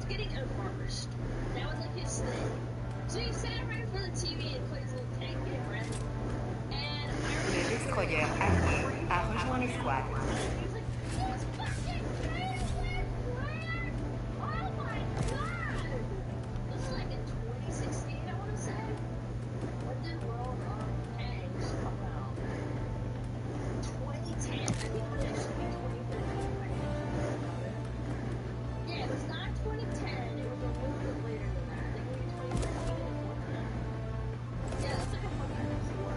getting immersed. That was like his thing. So he sat right in front of the TV and put his little tank game, right? And Le destroyer Arkbar a rejoint l'escouade. he was like, "This fucking crazy player! Oh my god!" This is like in 2016, I want to say. When did World of Tanks come out? 2010. I think it was actually 2013. Yeah, it was not 2010. It was a little bit later than that. I think maybe 2013 or 2014. Yeah, that's like a fucking before.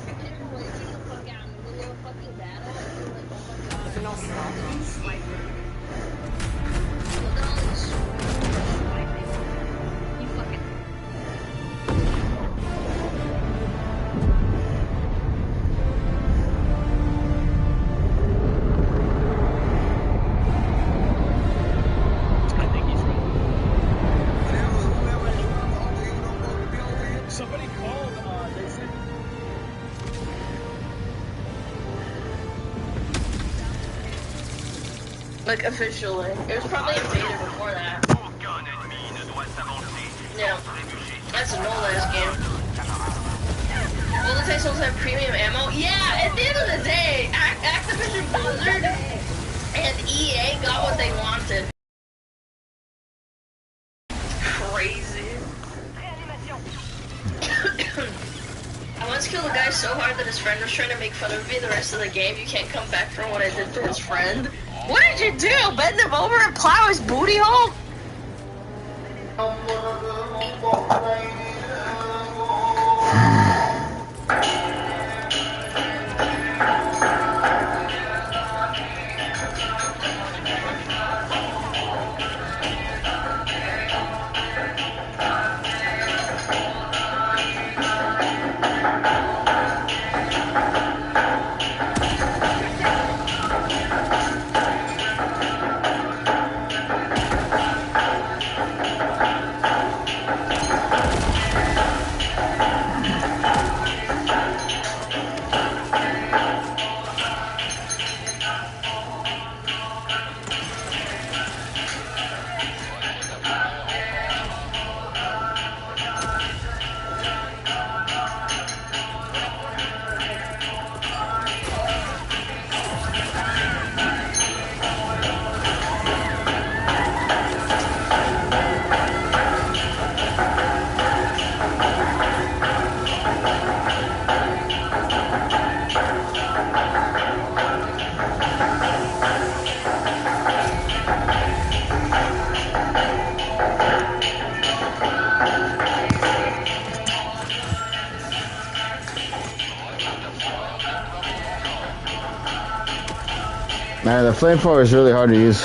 And everyone was getting the fuck out in the middle of a fucking battle. And we were like, oh my god. Lancement sniper. Look at all these swiping. You fucking. I think he's right. Somebody called, they said... Like, officially. It was probably invaded before that. Yeah. That's an old ass game. Will the Tanks also have premium ammo? Yeah, at the end of the day, Activision Blizzard and EA got what they wanted. Crazy. I once killed a guy so hard that his friend was trying to make fun of me the rest of the game. You can't come back from what I did to his friend. What did you do? Bend him over and plow his booty hole? Man, the flamethrower is really hard to use.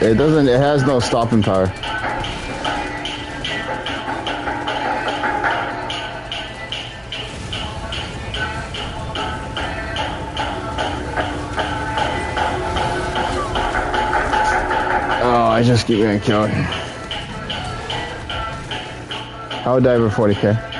It has no stopping power. Oh, I just keep getting killed. I would die for 40k.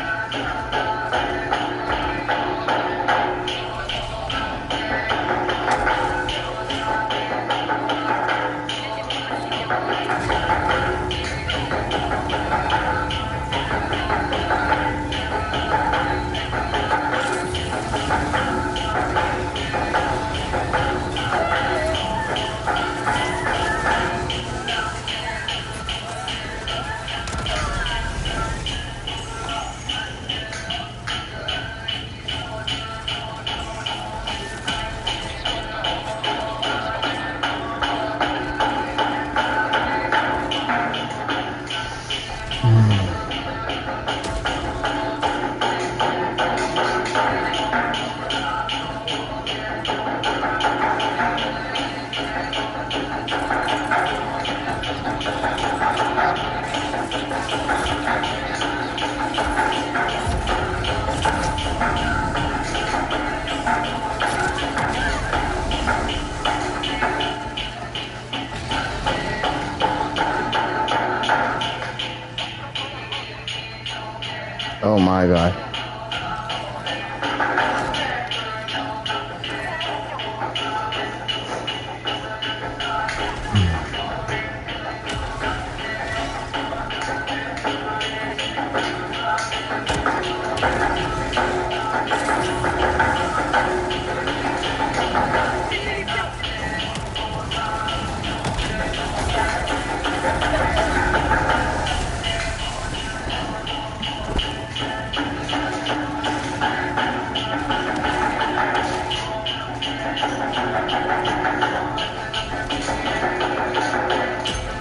Oh my god.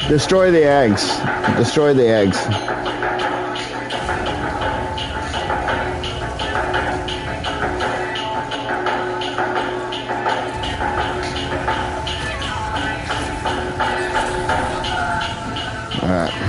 Destroy the eggs. Destroy the eggs. Alright.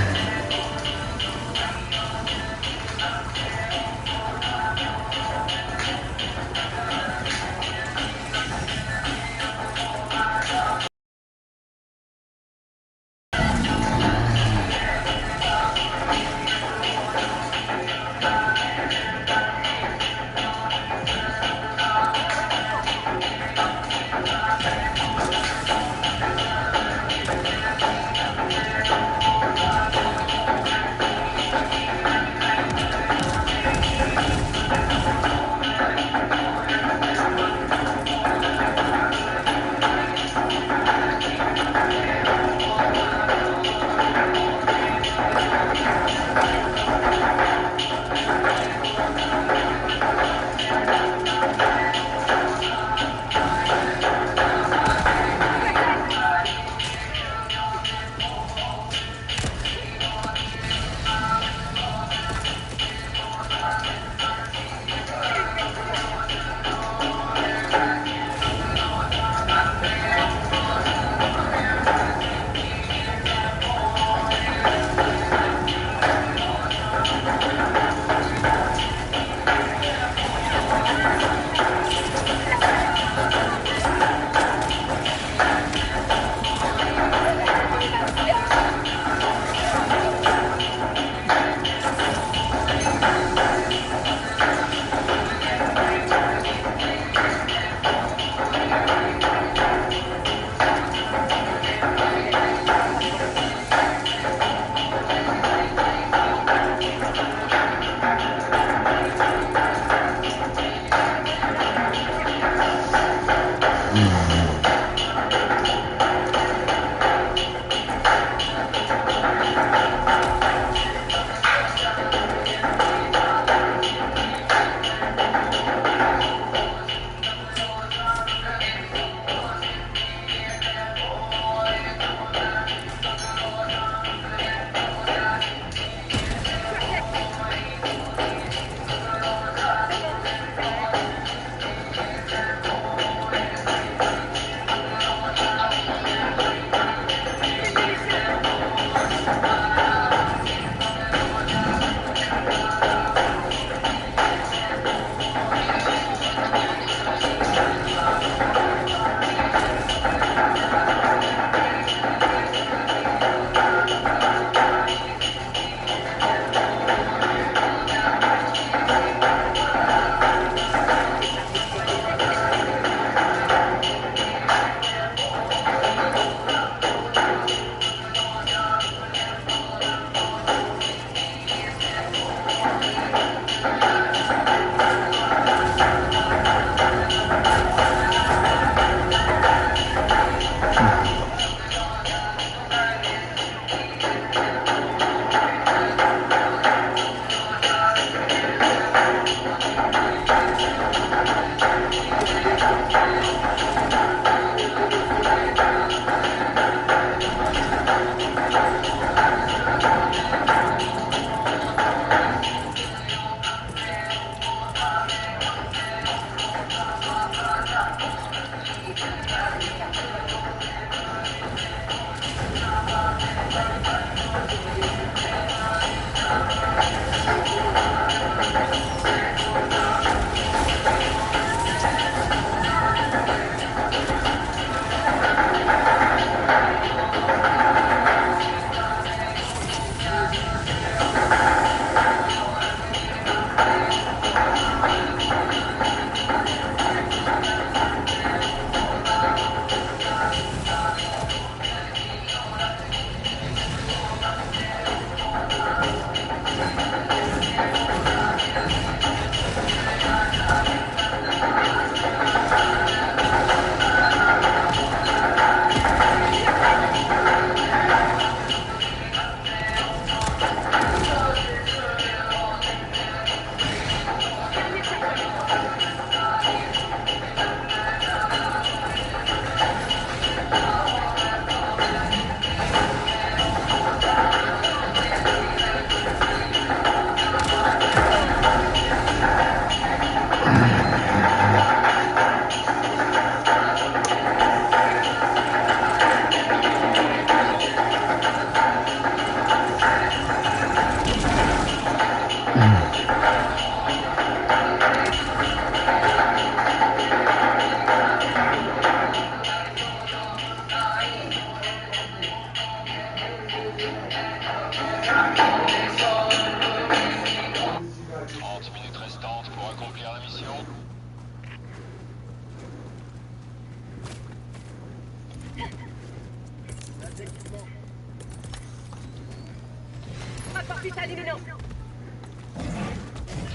Hôpital imminent.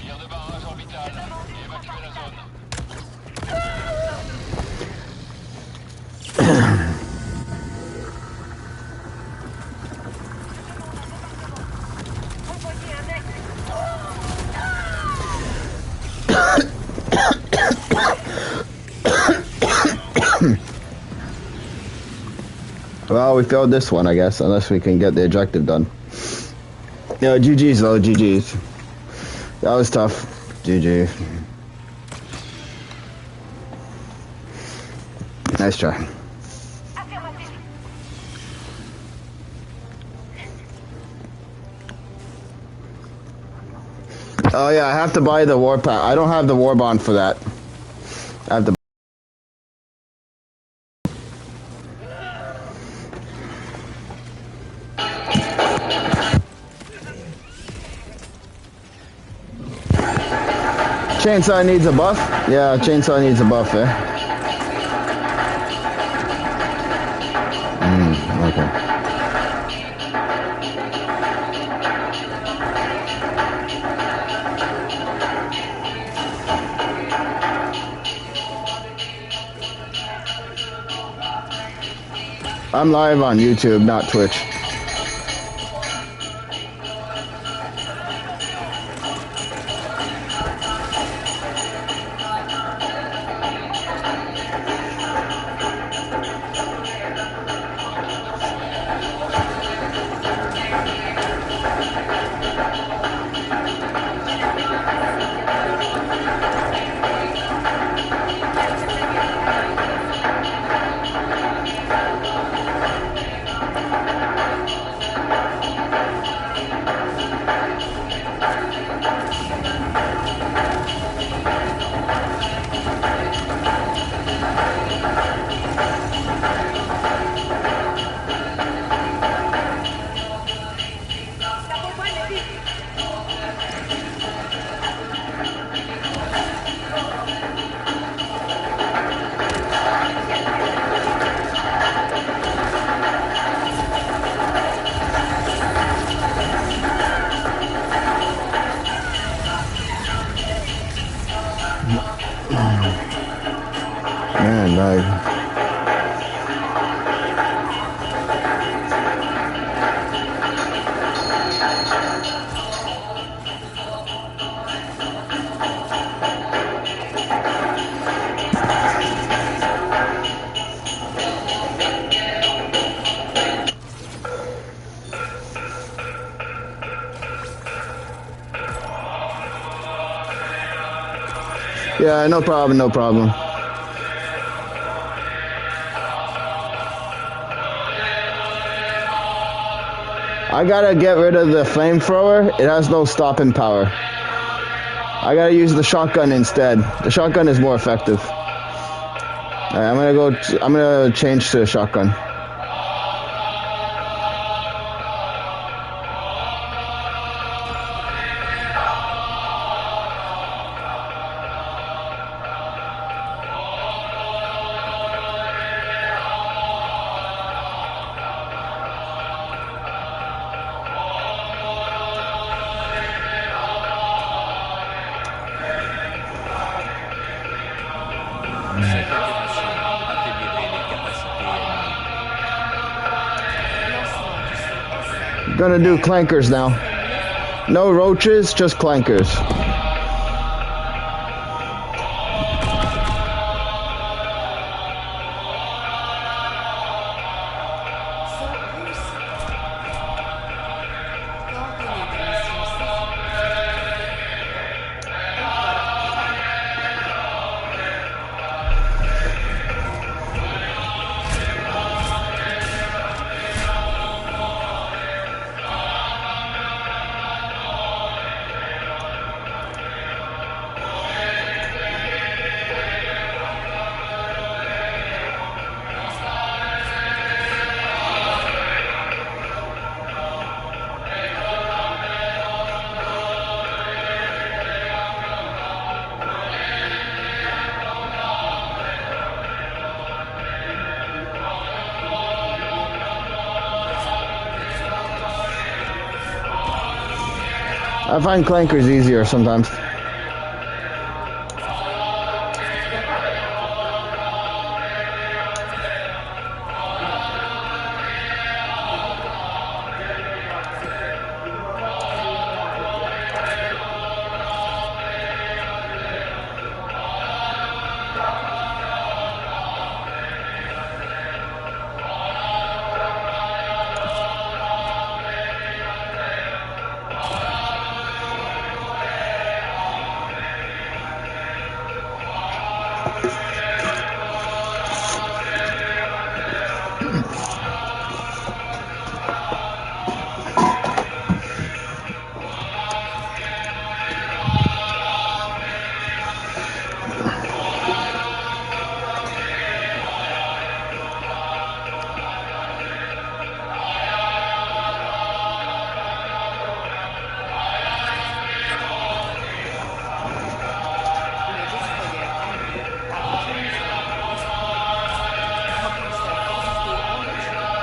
Tir de barrage orbital. Évacuez la zone. Envoyez un mec. Well, we failed this one, I guess, unless we can get the objective done. Yeah, GG's though, GG's. That was tough. GG. Nice try. Oh yeah, I have to buy the war pack. I don't have the war bond for that. I have to. Chainsaw needs a buff? Yeah, chainsaw needs a buff, eh? Okay. I'm live on YouTube, not Twitch. Man, like. Yeah, no problem, no problem. I gotta get rid of the flamethrower. It has no stopping power. I gotta use the shotgun instead. The shotgun is more effective. Alright, I'm gonna change to a shotgun. Gonna do clankers now. No roaches, just clankers. I find clankers easier sometimes. Le destroyer Allahu a rejoint l'escouade. Propulseur assisté engagé. Orbite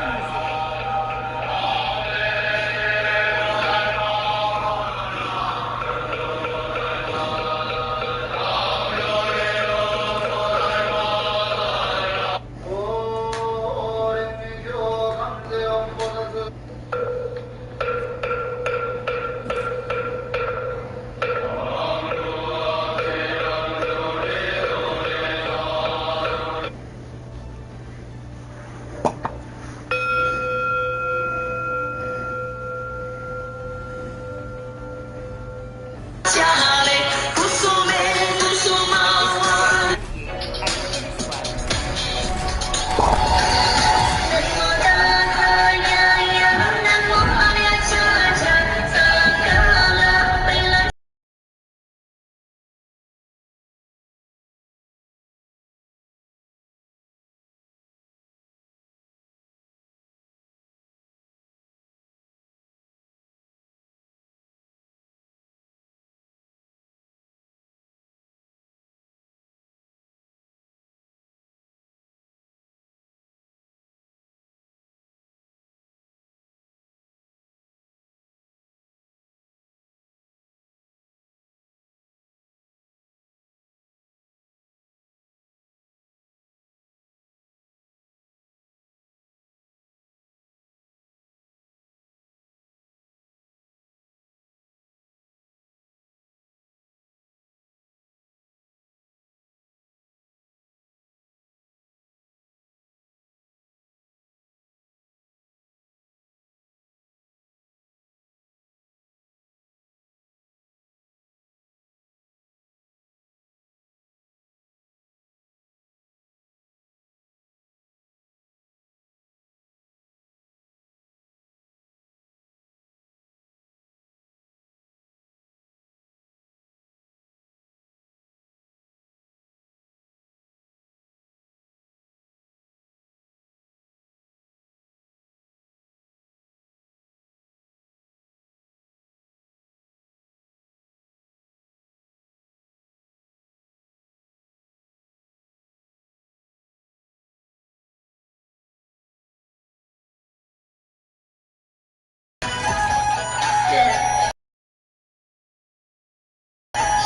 synchronisée. Destroyer allié a rejoint l'escouade.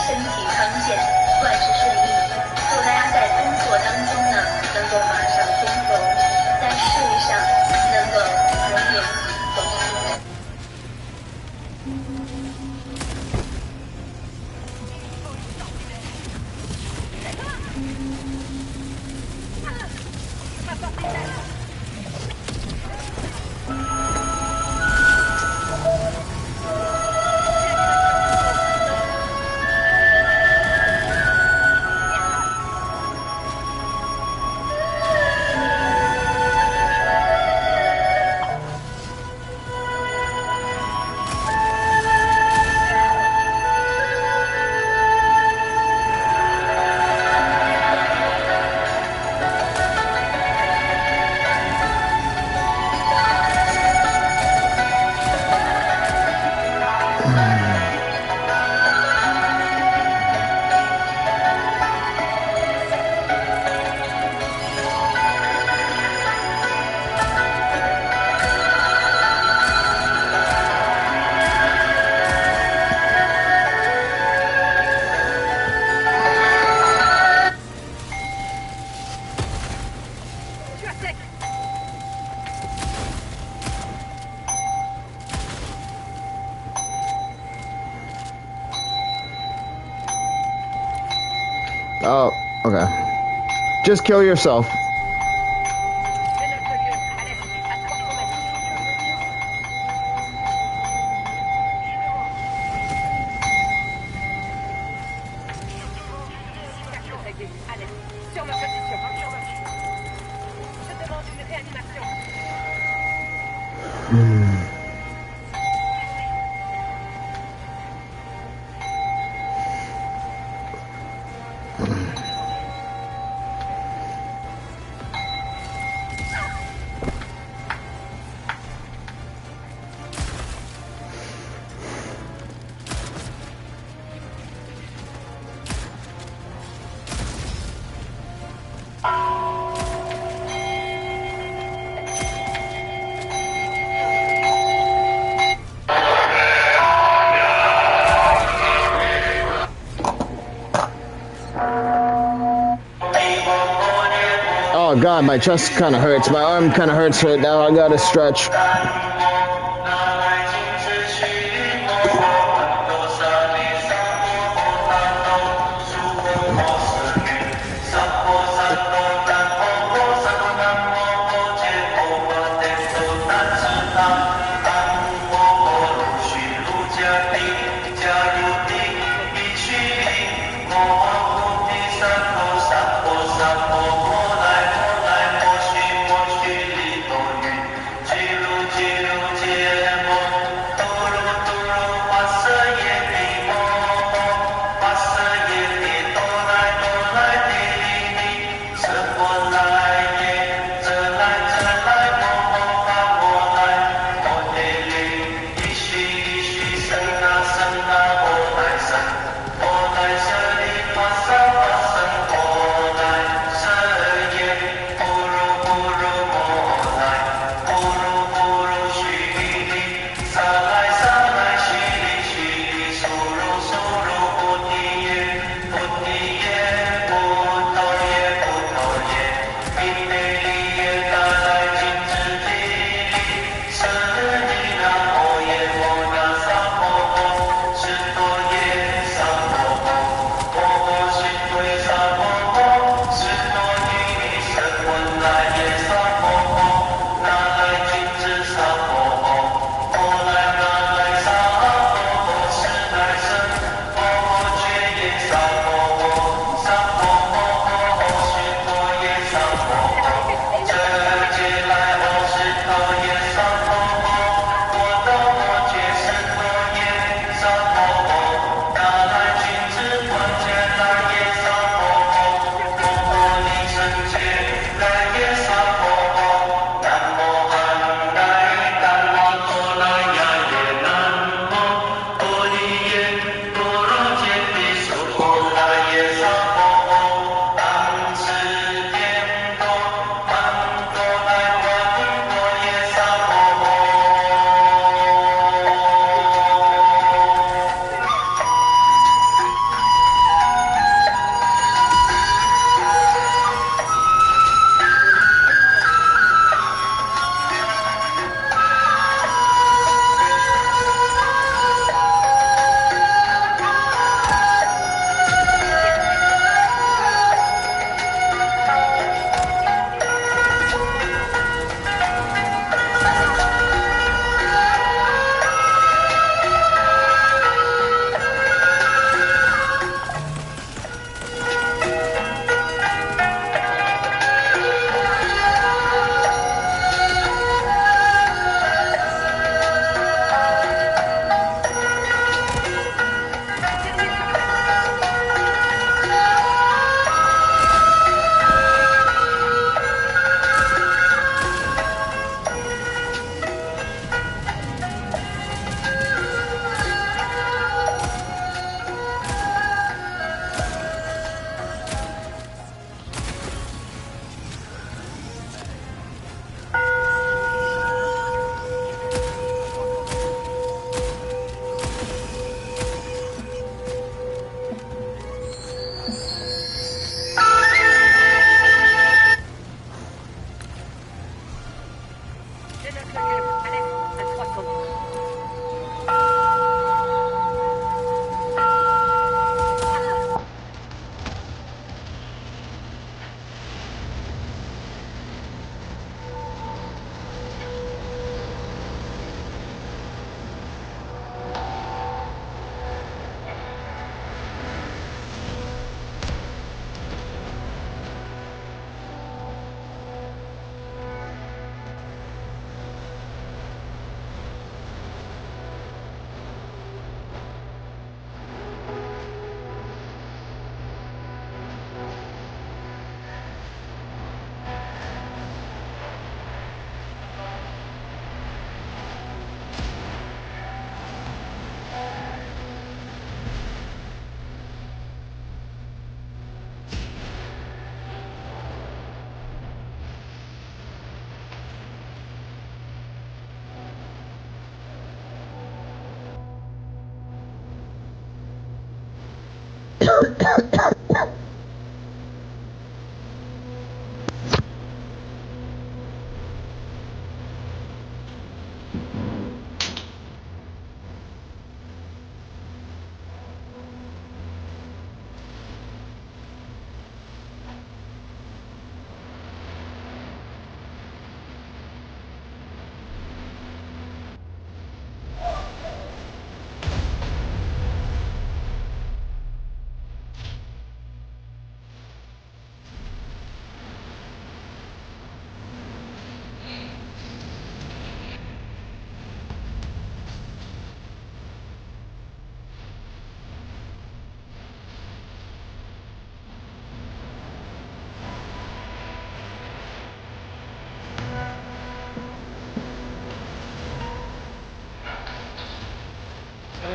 身体康健，万事顺利。祝大家在工作当中呢，能够马上风头，在事业上能够人缘走出。Oh, okay. Just kill yourself. Sur ma position. Je demande une réanimation. Oh god, my chest kind of hurts. My arm kind of hurts right now. I gotta stretch.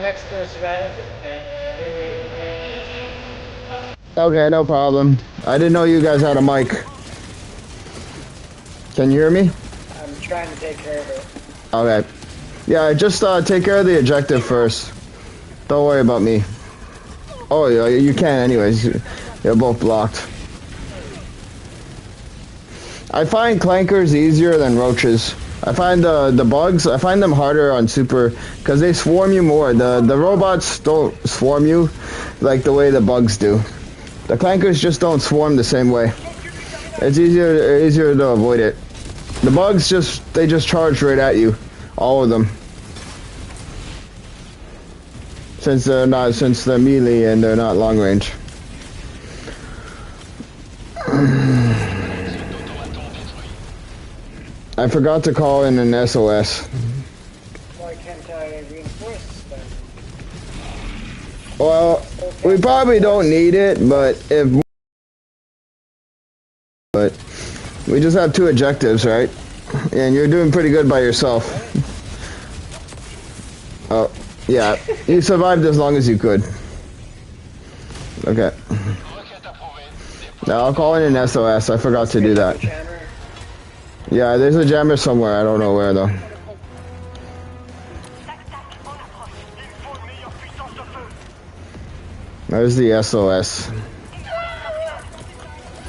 Next person, right? Okay, no problem. I didn't know you guys had a mic. Can you hear me? I'm trying to take care of it. Okay. Yeah, just take care of the objective first. Don't worry about me. Oh, yeah, you can anyways. You're both blocked. I find clankers easier than roaches. I find the bugs, I find them harder on super because they swarm you more. The robots don't swarm you like the way the bugs do. The clankers just don't swarm the same way. It's easier to avoid it. The bugs they just charge right at you, all of them. Since they're melee and they're not long range. I forgot to call in an SOS. Why can't I reinforce them? Well, we probably don't need it, but we just have 2 objectives, right? And you're doing pretty good by yourself. Oh, yeah. You survived as long as you could. Okay. Now I'll call in an SOS. I forgot to do that. Yeah, there's a jammer somewhere. I don't know where though. There's the SOS. No,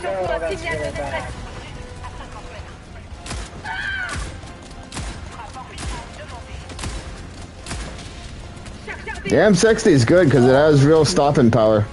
that's really bad. The M60 is good because it has real stopping power.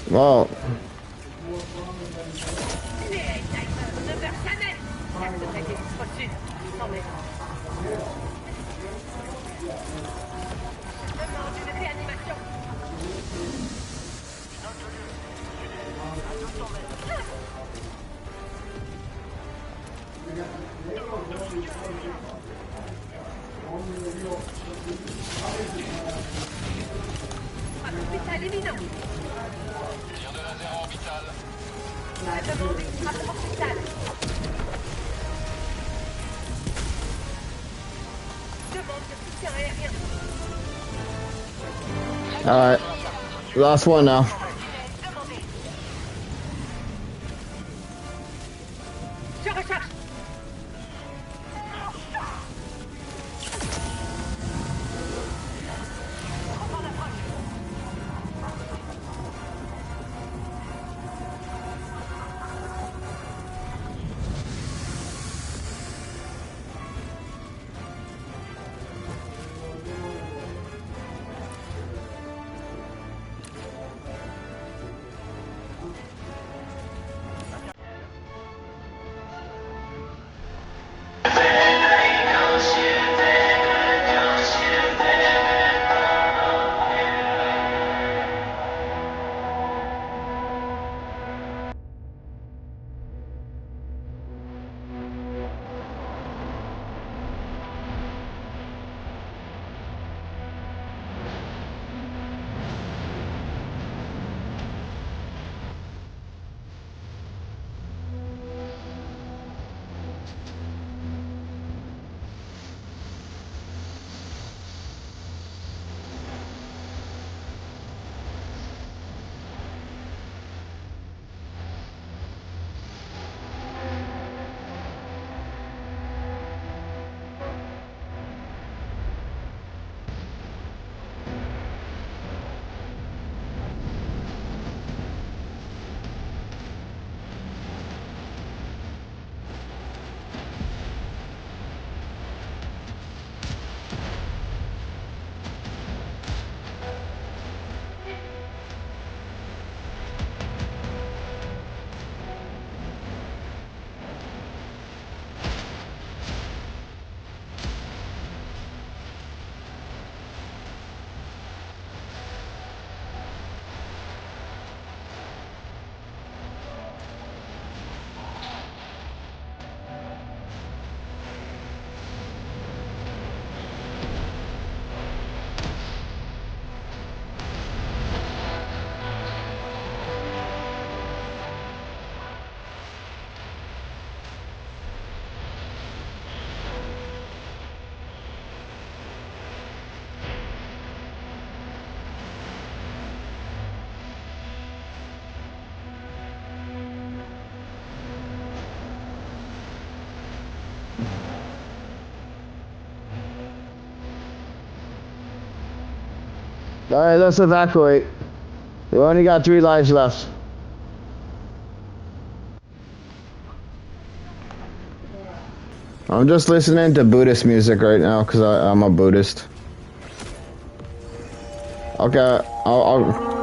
Wow. Alright. Last one now. Alright, let's evacuate. We only got 3 lives left. I'm just listening to Buddhist music right now because I'm a Buddhist. Okay, I'll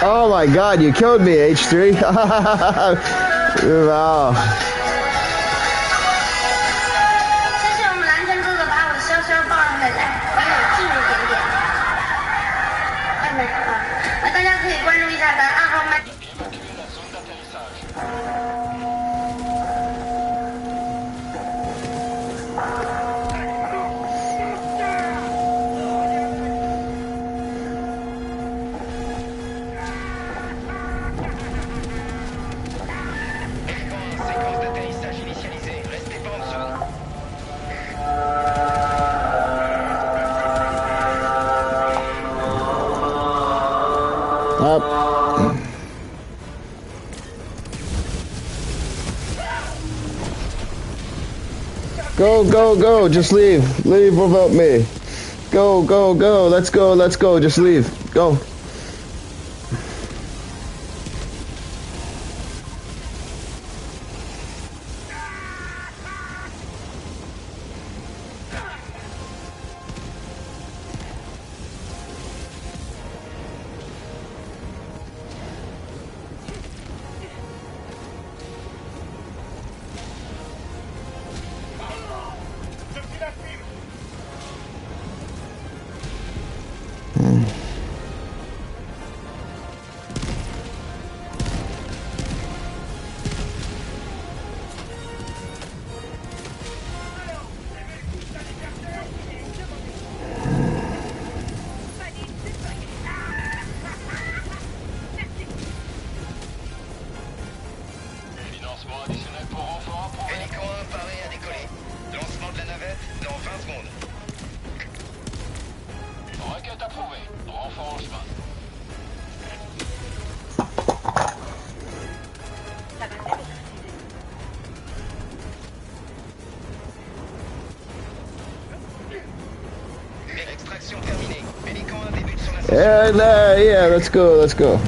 Oh my god, you killed me, H3. Wow. 谢谢我们蓝天哥哥把我的潇潇抱上来，离我近一点点。外面啊，那大家可以关注一下咱2号麦。 Up. Go, go, go. Just leave. Leave without me. Go, go, go. Let's go, let's go. Just leave. Go. Financement additionnel pour renfort approuvé. Hélico 1 paré à décoller. Lancement de la navette dans 20 secondes. Requête approuvée. Renfort en chemin. Extraction terminée. Hélico 1 débute sur la Yeah, let's go, let's go.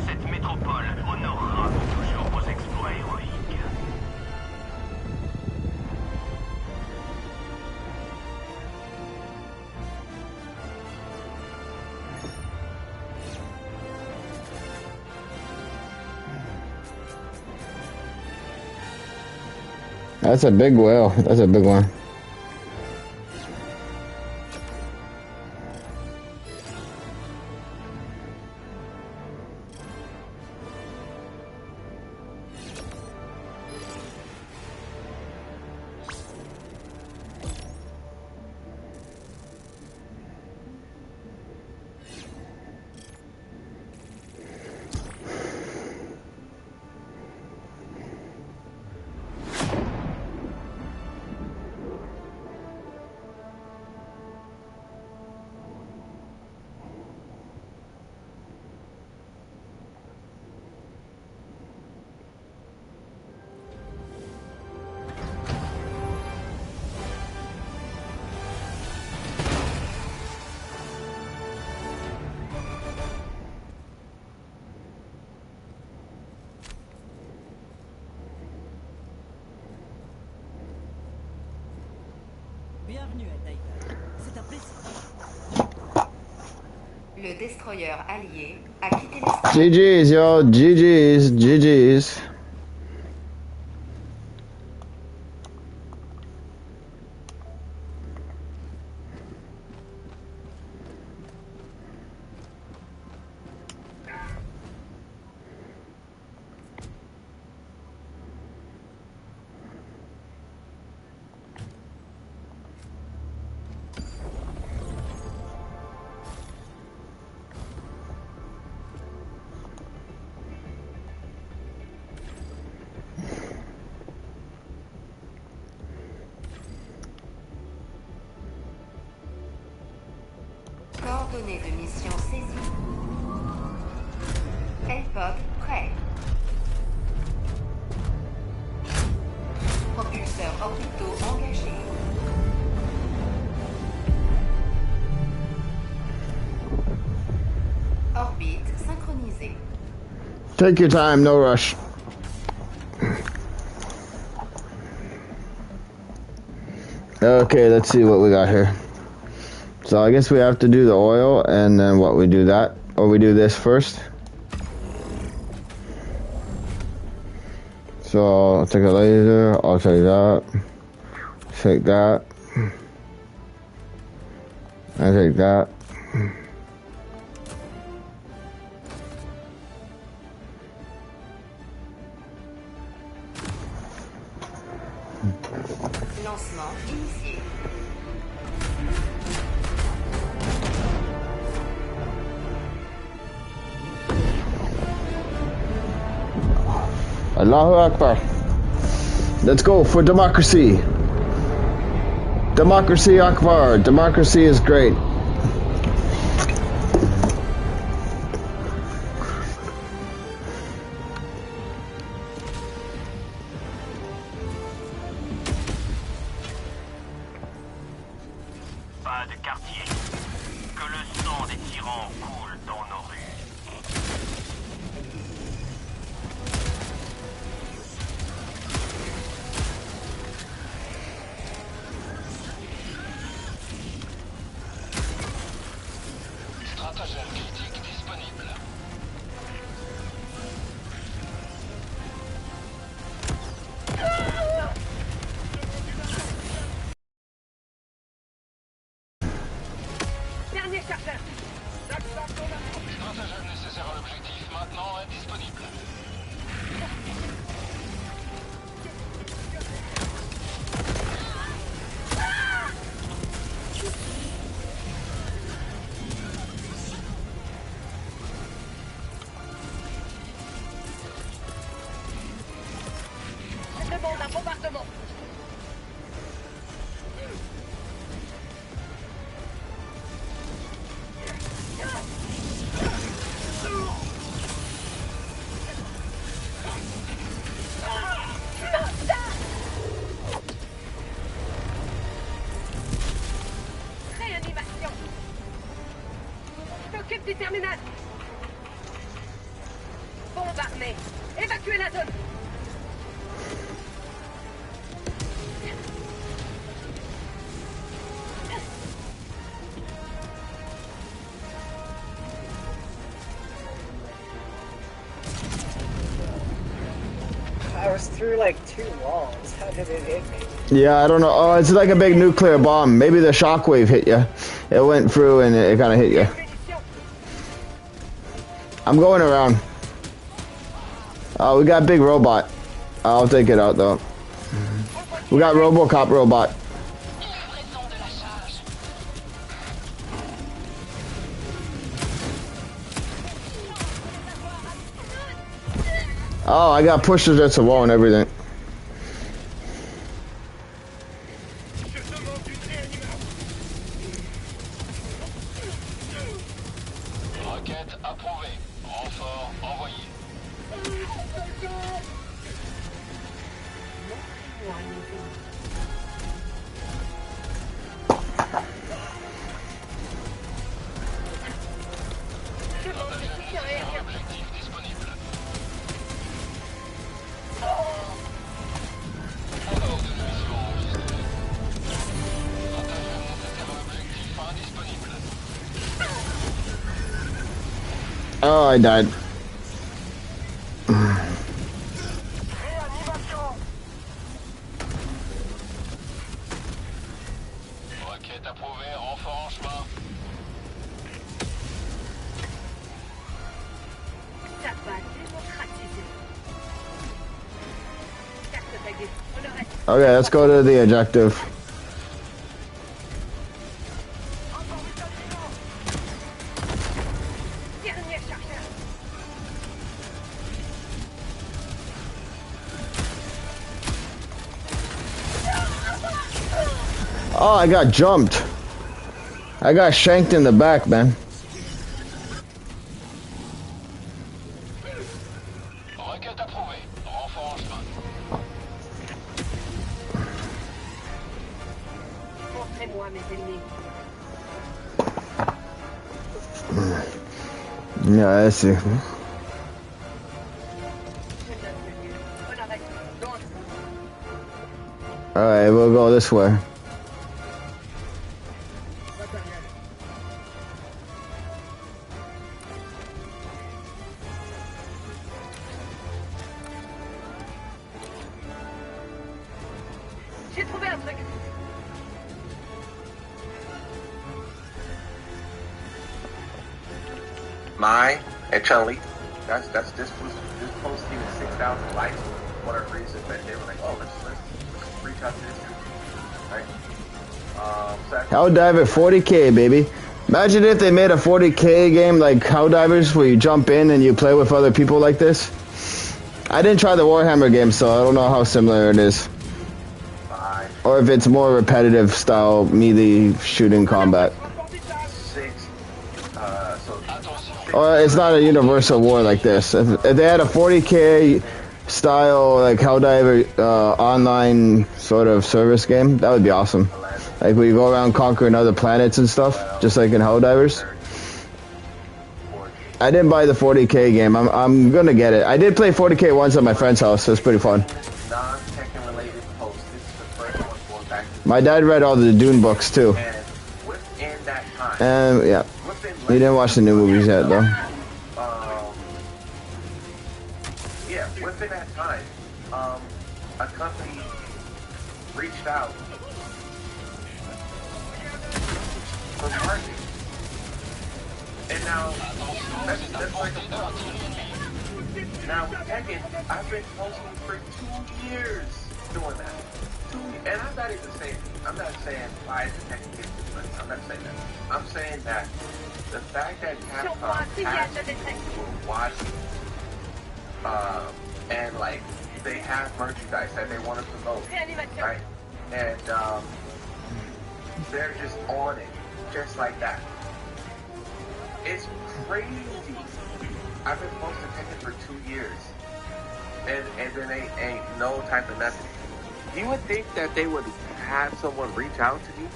Cette métropole honorera toujours vos exploits héroïques. That's a big whale. That's a big one. Bienvenue à Taïwan. C'est un plaisir. Le destroyer allié a quitté l'espace. GG's, yo. GG's. Coordonnées de mission saisies. L-pod prêt. Propulseurs orbitaux engagés. Orbite synchronisée. Take your time, no rush. Okay, let's see what we got here. So I guess we have to do the oil, and then what, we do that? Or we do this first? So I'll take a laser, I'll take that, take that, I take that. Lancement initié. Allahu Akbar. Let's go for democracy. Democracy Akbar. Democracy is great. Pas de quartier. Que le sang des tyrans coule dans nos rues. demande un bombardement. Réanimation. S'occupe du terminal. Bombe armée. Évacuez la zone. I was through like 2 walls. How did it hit me? Yeah, I don't know. Oh, it's like a big nuclear bomb. Maybe the shockwave hit you. It went through and it kind of hit you. I'm going around. Oh, we got big robot. I'll take it out though. We got RoboCop robot. Livraison de la charge. Oh, I got pushed against the wall and everything. Requête approuvée. Renfort envoyé. Objectif disponible. Ordre de mission enregistré. Matériel nécessaire à l'objectif indisponible. Oh, I died. Requête approuvée. Renfort en chemin. Ça va démocratiser. Carte taguée. On le reste. Okay, let's go to the objective. Dernier chargeur. Oh, I got jumped. I got shanked in the back, man. Requête approuvée. Renfort en chemin. Montrez-moi mes ennemis. Yeah, I see. Je note le lieu. On arrête. Loin. Alright, we'll go this way. J'ai trouvé un truc. My and Chun-Li, that's this posting 6,000 likes for whatever reason, but they were like, oh, let's reach out to this dude, right? Helldiver 40K, baby. Imagine if they made a 40K game like Helldivers where you jump in and you play with other people like this. I didn't try the Warhammer game, so I don't know how similar it is. Or if it's more repetitive style melee shooting combat. Or it's not a universal war like this. If they had a 40K style like Helldiver online sort of service game, that would be awesome. Like we go around conquering other planets and stuff, just like in Helldivers. I didn't buy the 40K game. I'm gonna get it. I did play 40K once at my friend's house. So it's pretty fun. My dad read all the Dune books too. And yeah, he didn't watch the new movies yet though. Yeah, within that time, a company reached out for marketing. And now, that's like a book. Now, Tekken, I've been posting for 2 years doing that. And I'm not even saying, I'm not saying why the Tekken gets this money. I'm not saying that. I'm saying that the fact that Capcom has people who are watching, and like they have merchandise that they want to promote, right? And they're just on it, just like that. It's crazy. I've been posting Tekken for 2 years, and then they ain't no type of nothing. You would think that they would have someone reach out to me,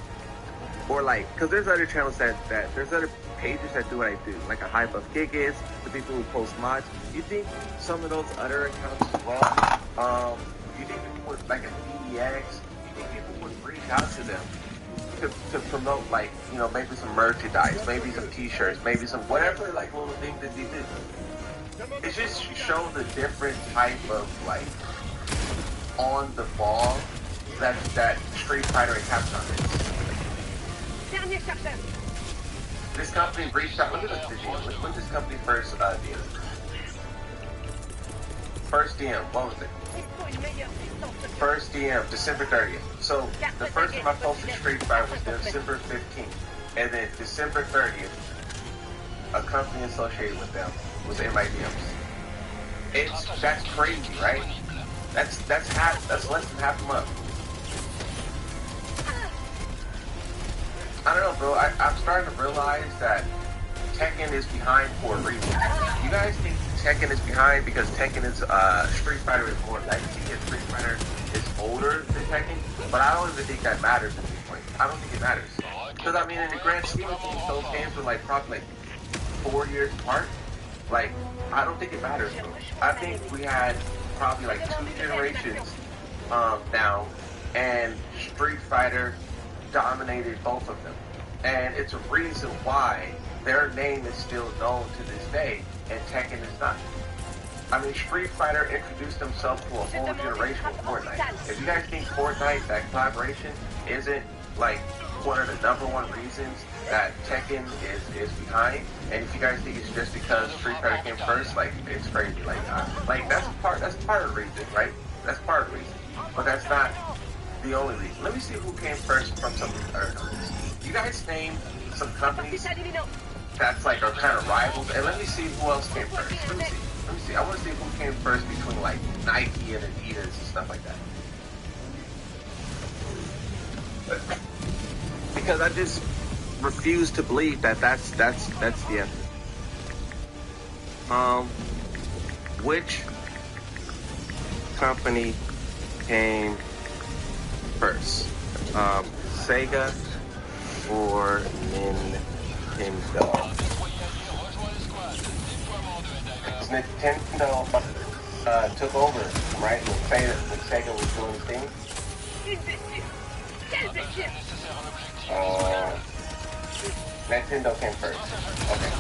or like, because there's other channels that there's other pages that do what I do, like a High Buff Gig is, the people who post mods. You think some of those other accounts as well, you think people would, like a DEX, you think people would reach out to them to promote, like, you know, maybe some merchandise, maybe some t-shirts, maybe some whatever, like, little things that they did. It just shows a different type of, like, on the ball that Street Fighter and Capcom is. This company reached out. Look at this video. When this company first DM. First DM, what was it? First DM, December 30th. So the first time I posted Street Fighter was December 15th. And then December 30th, a company associated with them was in my DMs. That's crazy, right? That's less than half a month. I don't know, bro. I'm starting to realize that Tekken is behind for a reason. You guys think Tekken is behind because Tekken is Street Fighter is more legacy and Street Fighter is older than Tekken? But I don't even think that matters at this point. I don't think it matters. Because I mean, in the grand scheme of things, those games were like probably like 4 years apart. Like, I don't think it matters, bro. I think we had probably like 2 generations now, and Street Fighter dominated both of them. And it's a reason why their name is still known to this day, and Tekken is not. I mean, Street Fighter introduced themselves to a whole generation with Fortnite. If you guys think Fortnite, that collaboration, isn't like one of the #1 reasons that Tekken is behind, and if you guys think it's just because Street Fighter came first, like, it's crazy. Like that's part of the reason, right? That's part of the reason, but that's not the only reason. Let me see who came first from some other companies. You guys name some companies that's like are kind of rivals, and let me see who else came first. Let me see. I want to see who came first between like Nike and Adidas and stuff like that. Because I just refuse to believe that that's the answer. Which company came first? Sega or Nintendo? Nintendo took over, right? When Sega was doing his thing. Nintendo came first. Okay.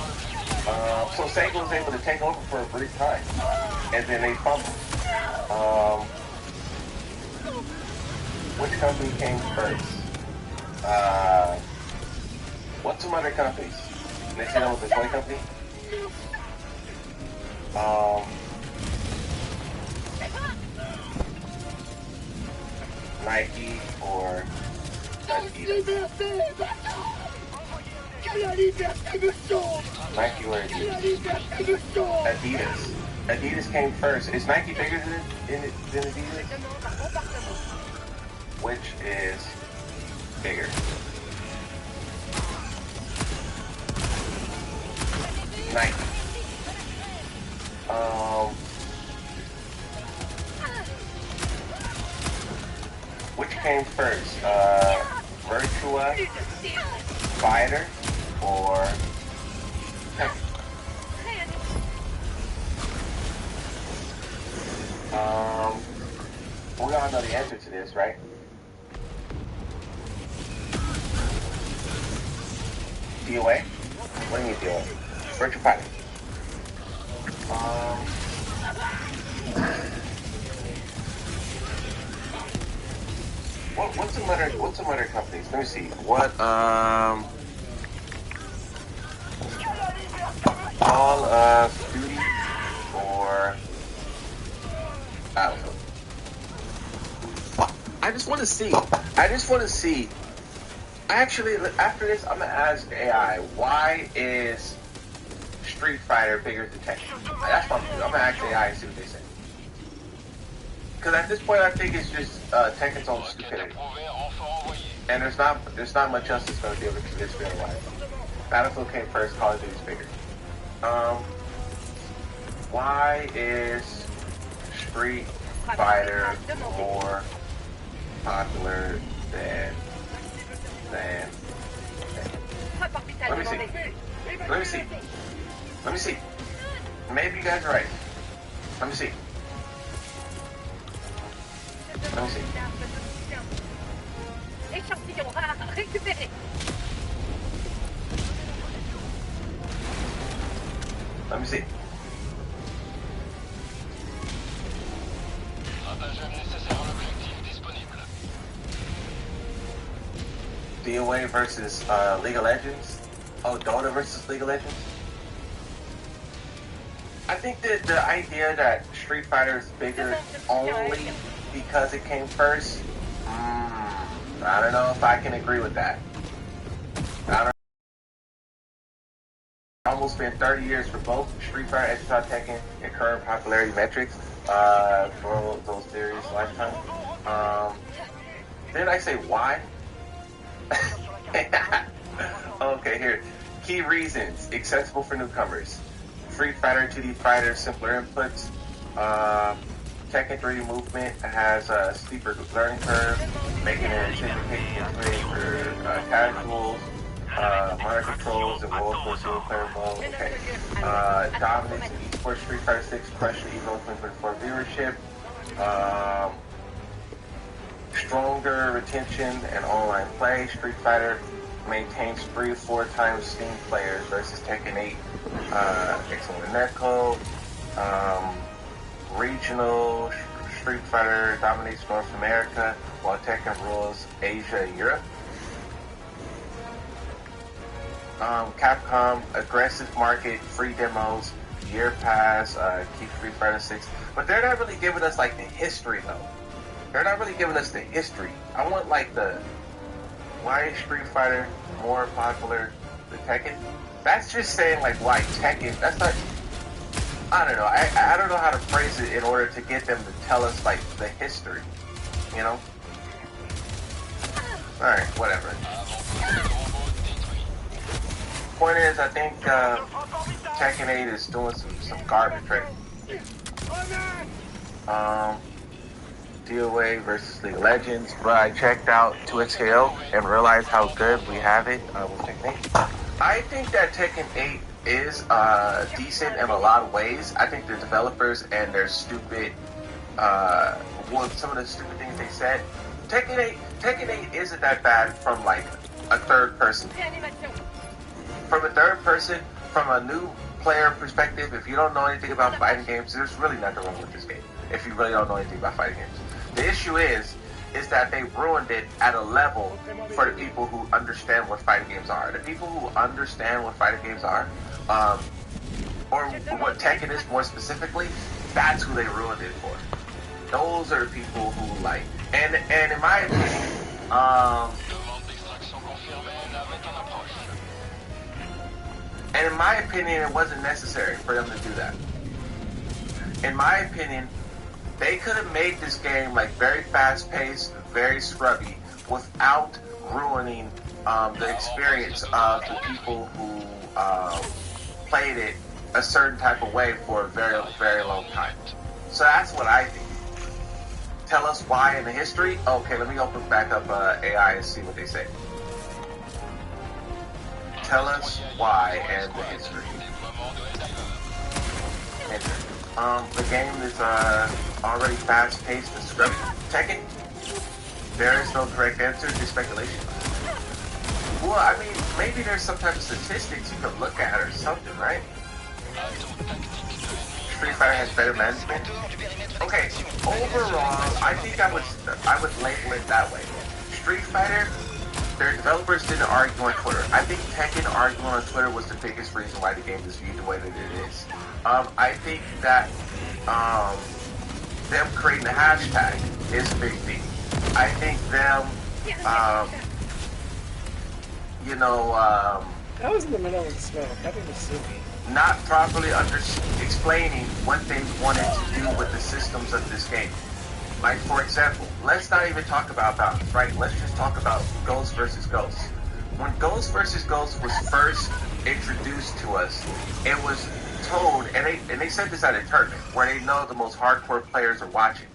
So Sega was able to take over for a brief time, and then they fumbled. Which company came first? What's some other companies? Nintendo was a toy company. Nike or Adidas? Nike or Adidas? Adidas. Adidas came first. Is Nike bigger than Adidas? Which is bigger? Nike. Which came first? Virtua Fighter or Tekken? We all know the answer to this, right? DOA? What do you mean DOA? Virtua Fighter. What's some other companies? Let me see. What Call of Duty or I don't know. I just want to see. Actually, after this, I'm gonna ask AI, why is Street Fighter bigger than Tekken? That's what I'm gonna do. I'm gonna ask AI and see what they say. Because at this point, I think it's just Tekken's own stupidity. And there's not much else that's going to be able to convince me otherwise. Battlefield came first, Call of Duty's bigger. Why is Street Fighter more popular than Let me see. Maybe you guys are right. Let me see. Échantillon rare récupéré. Let me see. DOA versus League of Legends. Oh, Dota versus League of Legends. I think that the idea that Street Fighter is bigger only because it came first, I don't know if I can agree with that. It's almost been 30 years for both Street Fighter, Extra Tekken, and current popularity metrics for those theories lifetime. Did I say why? Okay, here. Key reasons. Accessible for newcomers. Street Fighter 2D fighter, simpler inputs. Tekken 3D movement has a steeper learning curve, making it intimidating for casuals. Minor controls and roles for single player mode. Okay. Dominance in esports. Street Fighter 6 crushed Evo 2024 viewership. Stronger retention and online play. Street Fighter maintains 3 to 4 times Steam players versus Tekken 8. Excellent netcode. Regional Street Fighter dominates North America, while Tekken rules Asia and Europe. Capcom aggressive market, free demos, year pass, keep Street Fighter 6, but they're not really giving us like the history though. They're not really giving us the history. I want like the why is Street Fighter more popular than Tekken? That's just saying like why Tekken. That's not. I don't know. I don't know how to phrase it in order to get them to tell us like the history. You know. All right, whatever. Point is, I think Tekken 8 is doing some garbage right. DOA versus League of Legends, but I checked out 2XKO and realized how good we have it with Tekken 8. I think that Tekken 8 is decent in a lot of ways. I think the developers and their stupid, some of the stupid things they said. Tekken 8 isn't that bad from like a third person. From a third person, from a new player perspective, if you don't know anything about fighting games, there's really nothing wrong with this game. If you really don't know anything about fighting games. The issue is that they ruined it at a level for the people who understand what fighting games are. The people who understand what fighting games are, or what Tekken is more specifically, that's who they ruined it for. Those are the people who like, and in my opinion, it wasn't necessary for them to do that. In my opinion, they could have made this game like very fast-paced, very scrubby, without ruining the experience of the people who played it a certain type of way for a very, very long time. So that's what I think. Tell us why in the history. Okay, let me open back up AI and see what they say. Tell us why and the history. The game is already fast-paced and scrubby. Tekken? There is no correct answer to speculation. Well, I mean, maybe there's some type of statistics you could look at or something, right? Street Fighter has better management. Okay, overall, I think I would label it that way. Street Fighter, their developers didn't argue on Twitter. I think Tekken arguing on Twitter was the biggest reason why the game is viewed the way that it is. I think that them creating a hashtag is a big deal. I think them, That was in the middle of the smoke. That didn't suit me. not properly explaining what they wanted to do with the systems of this game. Like, for example, let's not even talk about balance, right? Let's just talk about Ghost versus Ghost. When Ghost versus Ghost was first introduced to us, it was told, and they said this at a tournament where they know the most hardcore players are watching.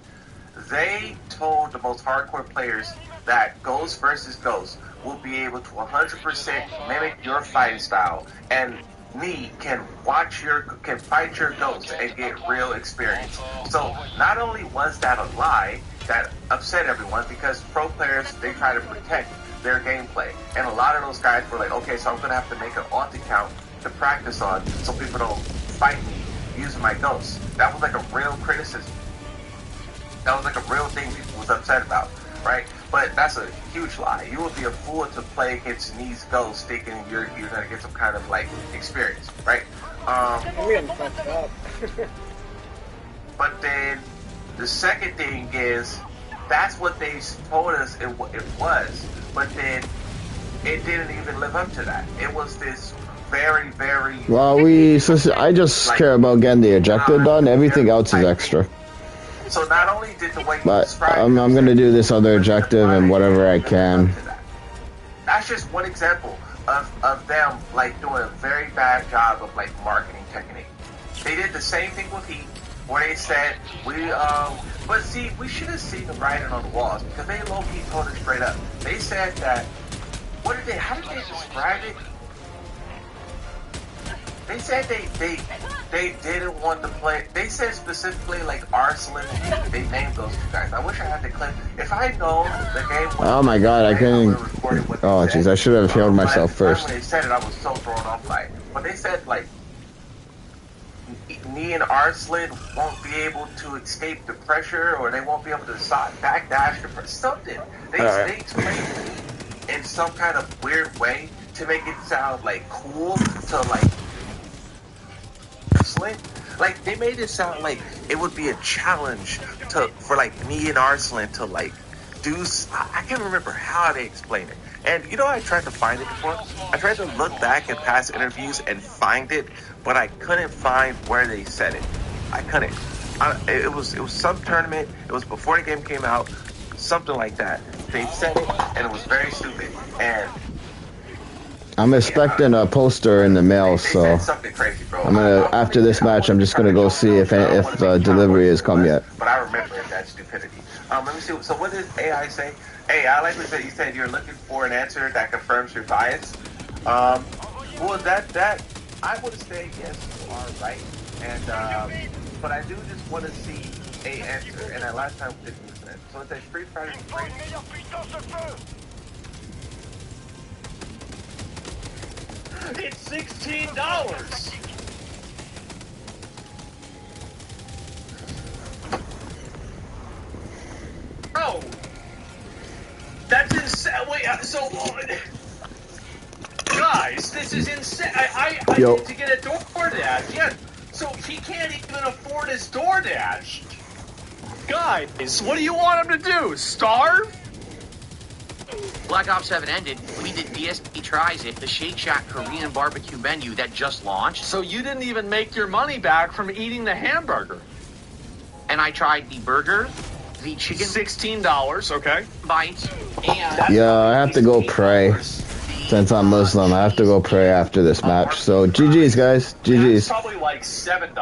They told the most hardcore players that Ghost versus Ghost will be able to 100% mimic your fighting style, and me can fight your Ghost and get real experience. So not only was that a lie that upset everyone, because pro players, they try to protect their gameplay, and a lot of those guys were like, okay, so I'm gonna have to make an alt account to practice on so people don't fight me using my Ghost. That was like a real criticism. That was like a real thing people was upset about, right? But that's a huge lie. You would be a fool to play against these Ghosts thinking you're gonna get some kind of like experience, right? I'm getting fucked up. But then the second thing is that's what they told us it was, but then it didn't even live up to that. It was this very, very. Well, I just care about getting the objective done. Everything else is extra. So not only did the way you But described I'm gonna do this other objective and whatever I can. That's just one example of them like doing a very bad job of like marketing technique. They did the same thing with Heat, where they said but see, we should have seen the writing on the walls, because they low-key told us straight up. They said that how did they describe it? They said they didn't want to play. They said specifically like Arslan. They named those two guys. I wish I had the clip. If I had known the game. Oh my god, I couldn't. Oh jeez, I should have healed myself first. When they said it, I was so thrown off by it. But they said like, me and Arslan won't be able to escape the pressure, or they won't be able to backdash the pressure. Something. They explained it in some kind of weird way to make it sound like cool to like. Like they made it sound like it would be a challenge for like me and Arslan to like do. I can't remember how they explained it. And you know, I tried to find it before. I tried to look back at past interviews and find it, but I couldn't find where they said it. I couldn't. It was some tournament. It was before the game came out, something like that. They said it, and it was very stupid. And I'm expecting a poster in the mail, so crazy, I'm gonna. After this match, I'm just gonna go see if the delivery has come yet. But I remember that stupidity. Let me see. So what did AI say? Hey, I like what you said. You're looking for an answer that confirms your bias. Well, that I would say yes, you are right. And but I do just want to see a answer. And that last time we didn't listen. So it's a Street Fighter 3. It's $16! Oh! That's insane. Wait, so... guys, this is insane. I need to get a DoorDash. Yeah, so he can't even afford his DoorDash. Guys, what do you want him to do? Starve? Black Ops 7 ended. We did DSP Tries It, the Shake Shack Korean barbecue menu that just launched. So you didn't even make your money back from eating the hamburger. And I tried the burger, the chicken $16, okay. bites, and... Yeah, I have to go pray. Since I'm Muslim, I have to go pray after this match. So GG's, guys. GG's. That's probably like $7.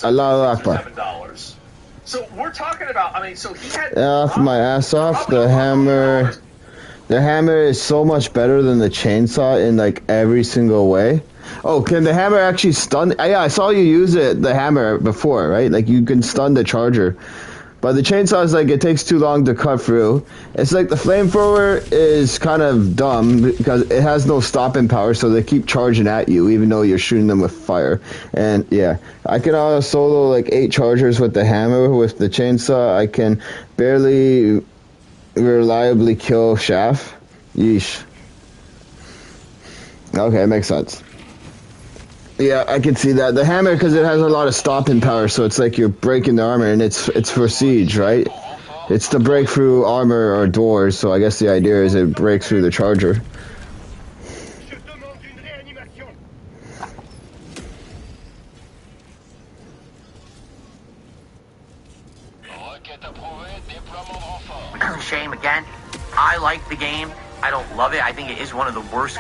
Allahu Akbar. $7. So we're talking about, I mean, so he had... Off my ass off, the hammer... The hammer is so much better than the chainsaw in like every single way. Oh, can the hammer actually stun? Yeah, I saw you use the hammer before, right? Like you can stun the charger. But the chainsaw is like, it takes too long to cut through. It's like the flamethrower is kind of dumb because it has no stopping power, so they keep charging at you even though you're shooting them with fire. And yeah, I can solo like 8 chargers with the hammer. With the chainsaw, I can barely reliably kill Shaft. Yeesh. Okay, makes sense. Yeah, I can see that. The hammer, because it has a lot of stopping power, so it's like you're breaking the armor, and it's for siege, right? It's to break through armor or doors, so I guess the idea is it breaks through the charger. again, I like the game. I don't love it. I think it is one of the worst.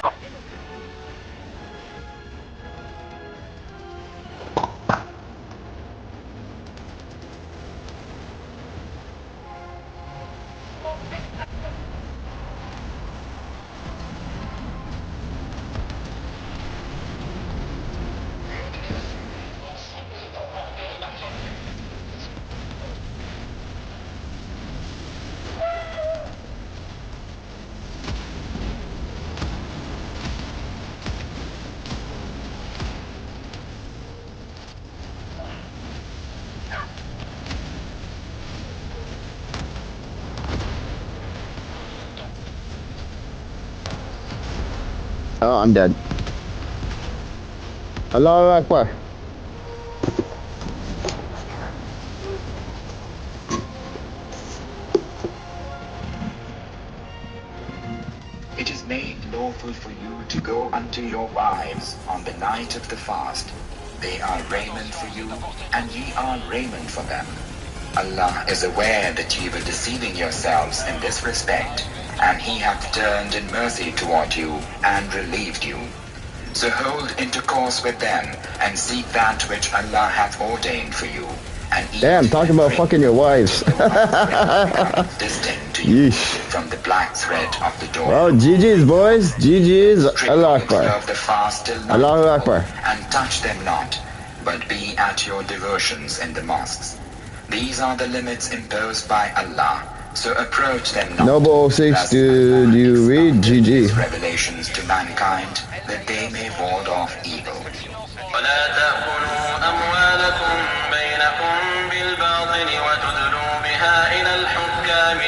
Oh, I'm dead. Allahu Akbar. It is made lawful for you to go unto your wives on the night of the fast. They are raiment for you, and ye are raiment for them. Allah is aware that ye were deceiving yourselves in this respect, and He hath turned in mercy toward you and relieved you. So hold intercourse with them, and seek that which Allah hath ordained for you. And damn, talking about fucking your wives. Distinct to you from the black thread of the door. Well, GG's, boys. GG's. Allahu Akbar. Observe the fast till Allahu Akbar. and touch them not, but be at your devotions in the mosques. These are the limits imposed by Allah, so approach them not. Noble 06, dude, you read GG. Revelations to mankind, that they may ward off evil. ولا تأكلوا أموالكم بينكم بالباطل وتدلوا بها إلى الحكام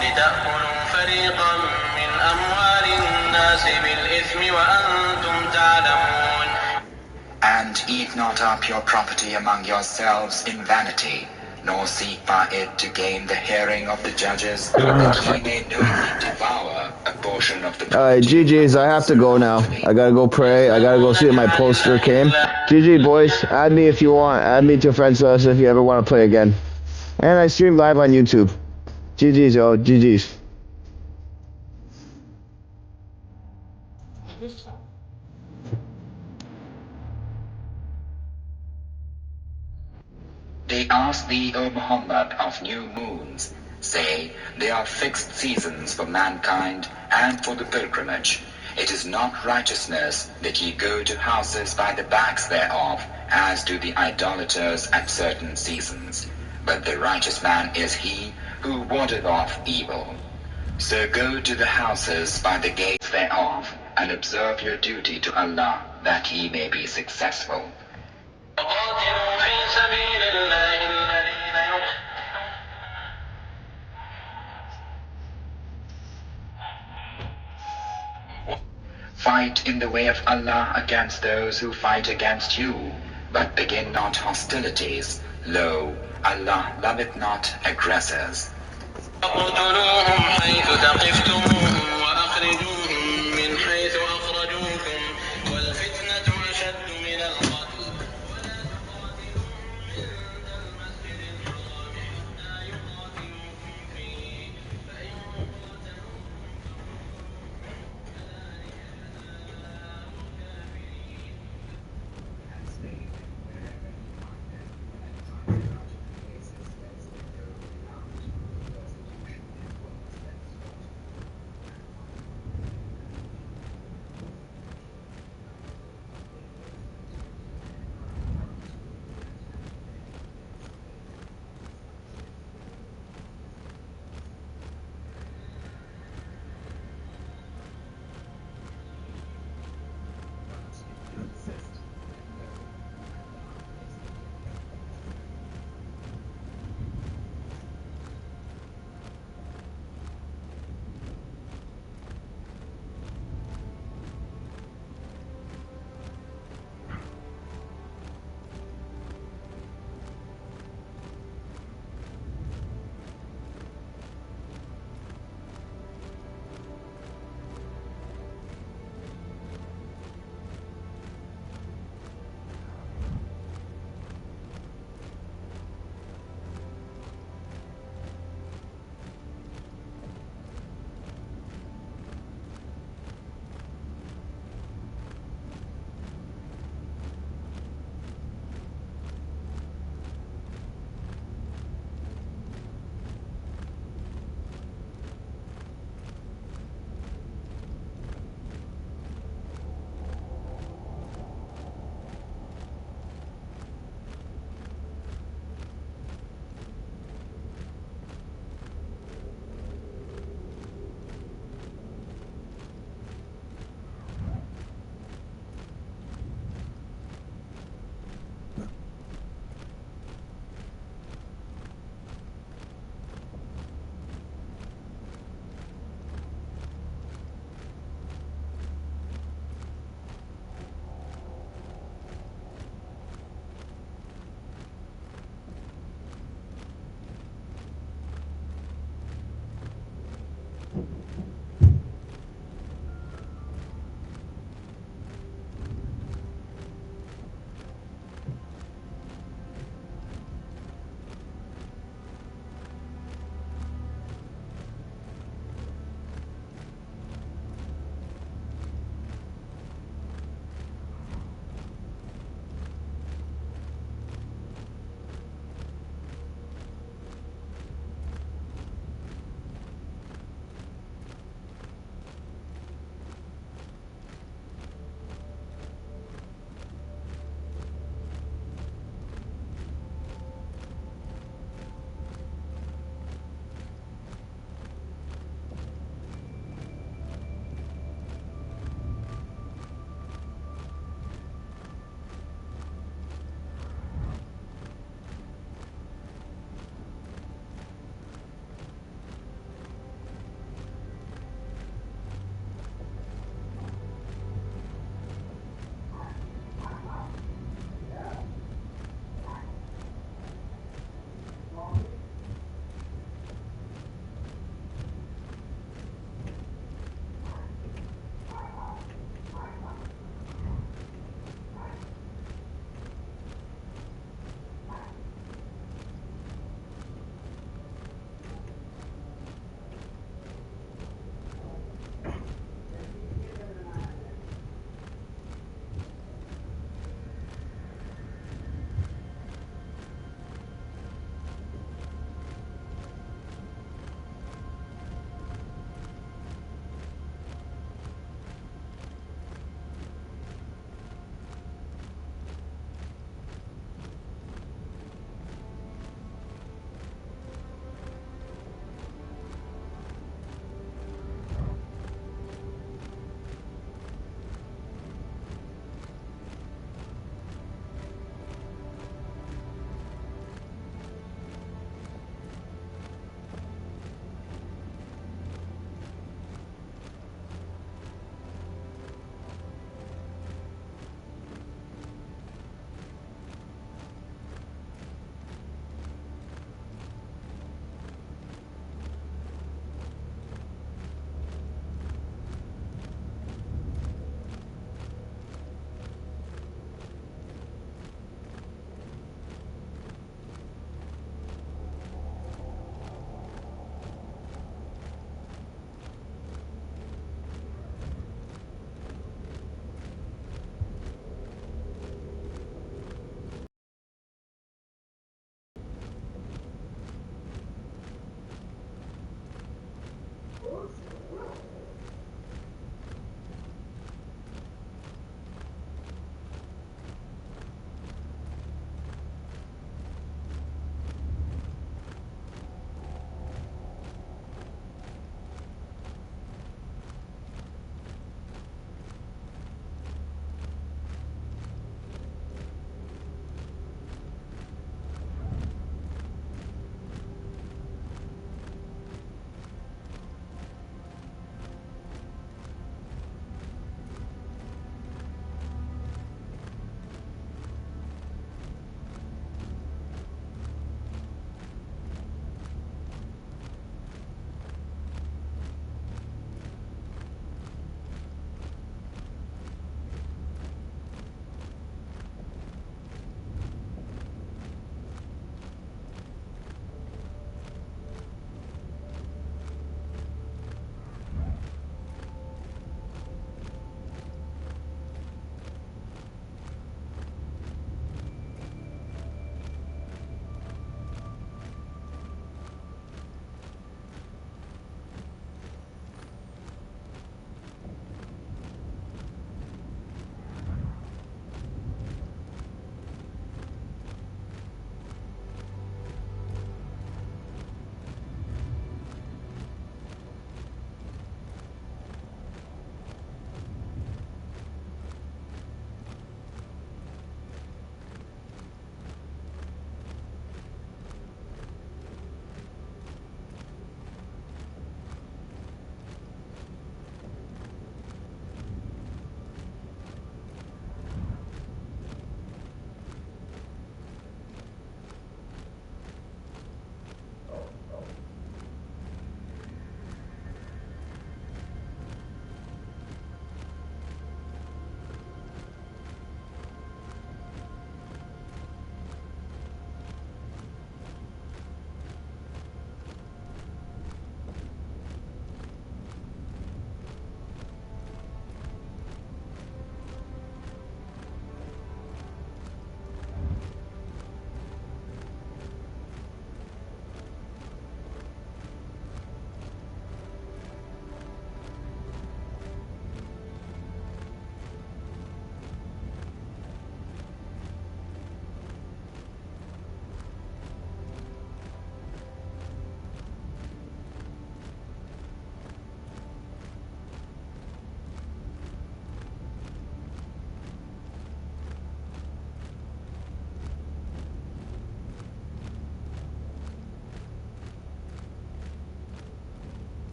لتأكلوا فريقا من أموال الناس بالإثم وأنتم تعلمون. And eat not up your property among yourselves in vanity, nor seek by it to gain the hearing of the judges, that ye may knowingly devour a portion of the property. Alright, GG's, I have to go now. I gotta go pray. I gotta go see if my poster came. GG, boys. Add me if you want. Add me to friends list if you ever want to play again. And I stream live on YouTube. GG's, yo. GG's. They ask thee, O Muhammad, of new moons. Say, they are fixed seasons for mankind and for the pilgrimage. It is not righteousness that ye go to houses by the backs thereof, as do the idolaters at certain seasons. But the righteous man is he who wardeth off evil. So go to the houses by the gates thereof, and observe your duty to Allah, that ye may be successful. وقاتلوا في سبيل الله الذين Fight in the way of Allah against those who fight against you, but begin not hostilities. Lo, Allah loveth not aggressors. اقتلوهم حيث ثقفتموهم وأخرجوهم من حيث أخرجوكم والفتنة أشد من القتل ولا تقاتلوهم عند المسجد الحرام حتى يقاتلوكم فيه فإن قاتلوكم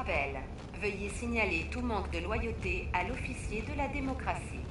Rappel. Veuillez signaler tout manque de loyauté à l'officier de la démocratie.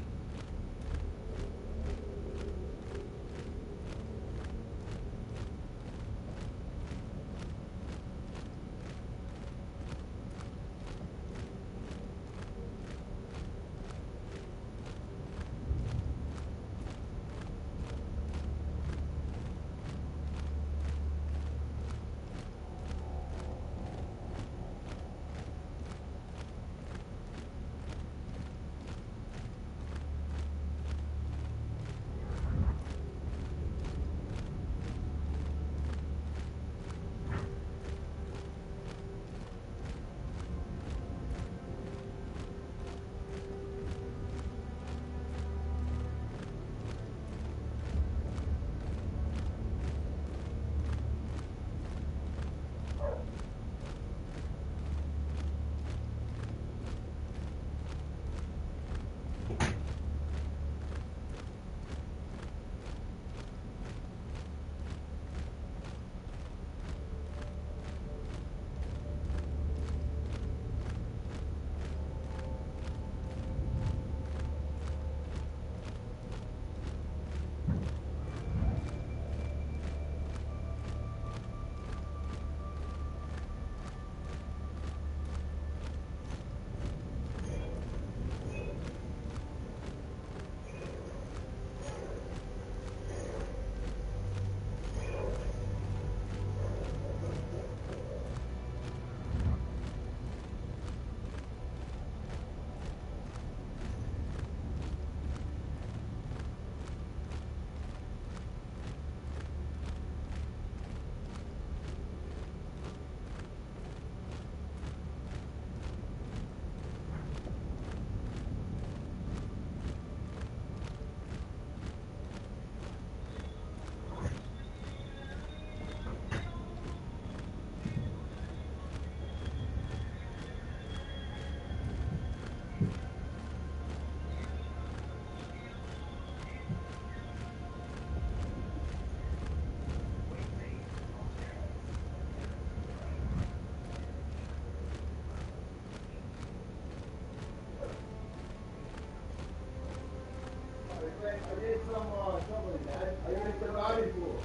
I did something, Dad. I did the riding pool.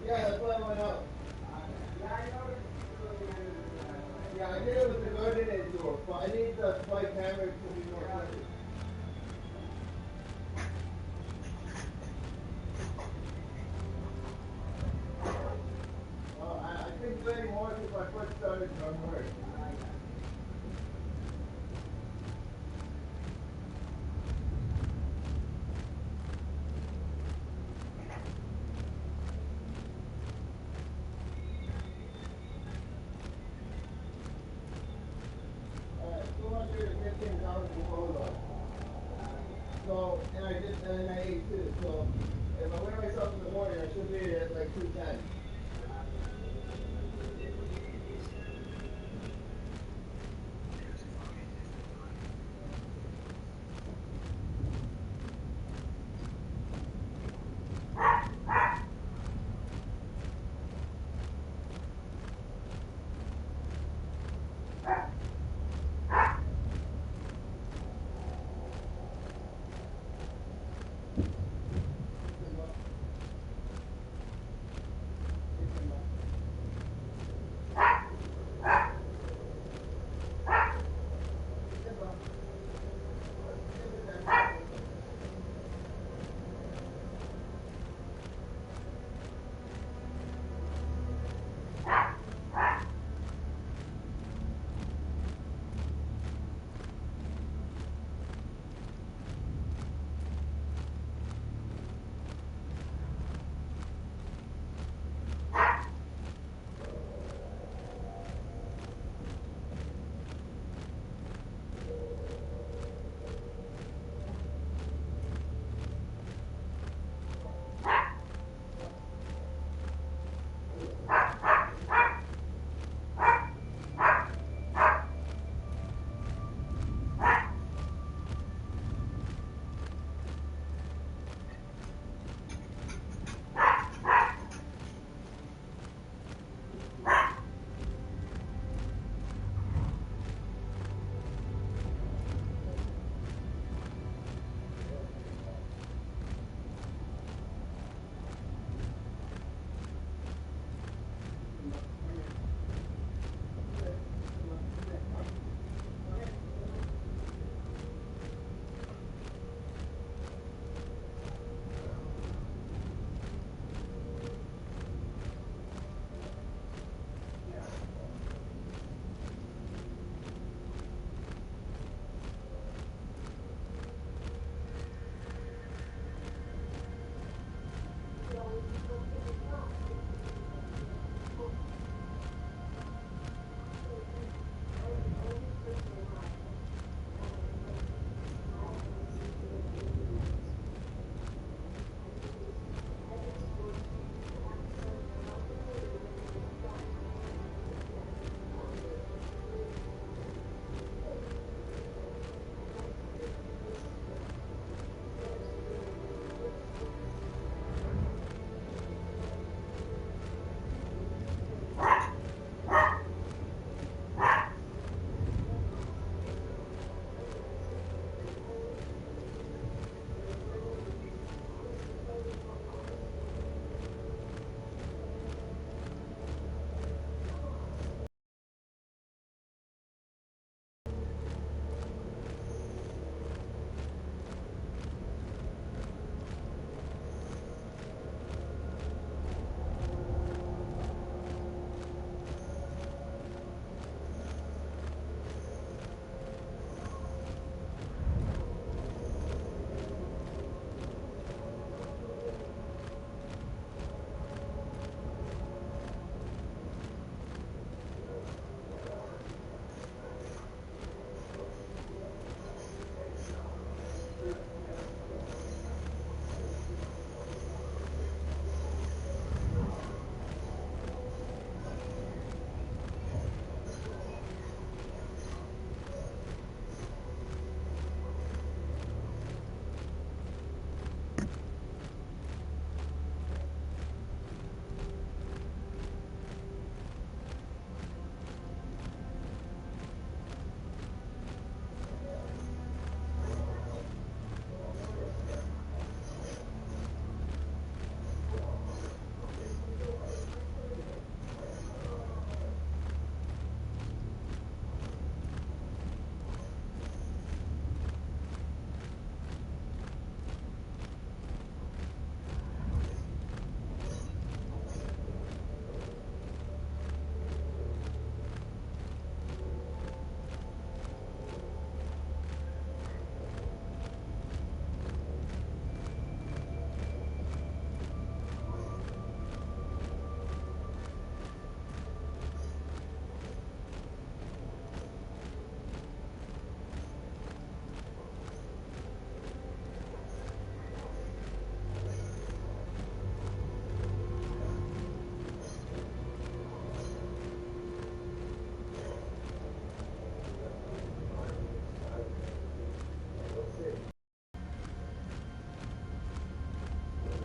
Yeah, that's why I went up. Yeah, I did it with the coordinate tool, but I need the spike hammer to be more effective. I think playing more since my foot started to unwork. So, and I ate too, so if I weigh myself in the morning, I should be at like 210.